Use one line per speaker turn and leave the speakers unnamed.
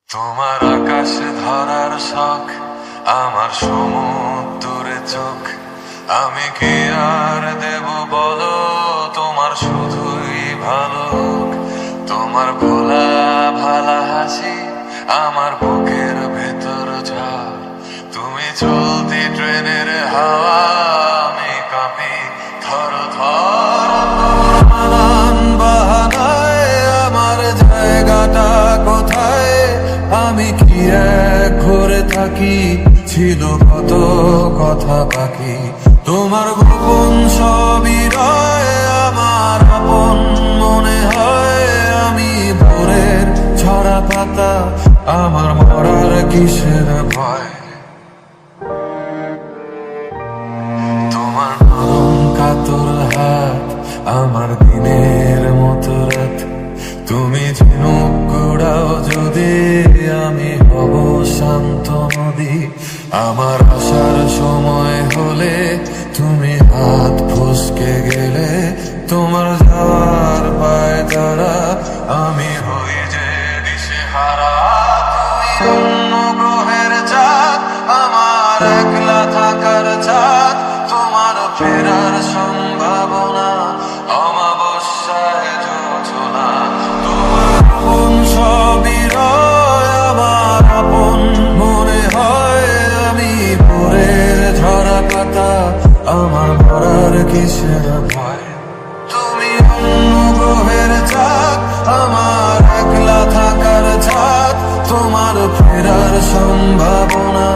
তোমার আকাশে ধরার শখ, আমার সমুদ্রে চোখ। আমি কি আর দেব বলো, তোমার শুধুই ভালো হোক। তোমার ভোলা ভালা হাসি আমার বুকের ভেতর ঝড়। তুমি চলতি ট্রেনের হাওয়া, আমি কাঁপি থর থর। নানান বাহানায় আমার জায়গাটা কোথায়, আমি কি এক ঘরে থাকি, ছিল কত কথা বাকি। তোমার গোপন সবই রয় আমার আপন মনে হয়। আমি ভোরের ছড়া পাতা, আমার মরার কিসের ভয়। তোমার নরম কাতর হাত আমার দিনের মতো রাত। তুমি ঝিনুক কুড়াও যদি, আমি হব শান্ত নদী। আমার আসার সময় হলে তুমি হাত ফসকে গেলে, তোমার যাওয়ার পায় তারা আমি হই যে দিশেহারা। তুমি অন্য গ্রহের চাঁদ, আমার একলা থাকার চাঁদ। তোমার ফেরার সম্ভাবনা অমাবস্যায় যোজনা। তোমার আপন সবই রয় আমার আপন মনে হয়। আমি ভোরের ঝরা পাতা, আমার মরার কিসের ভয়। তুমি অন্য গ্রহের চাঁদ, আমার একলা থাকার চাঁদ। তোমার ফেরার সম্ভাবনা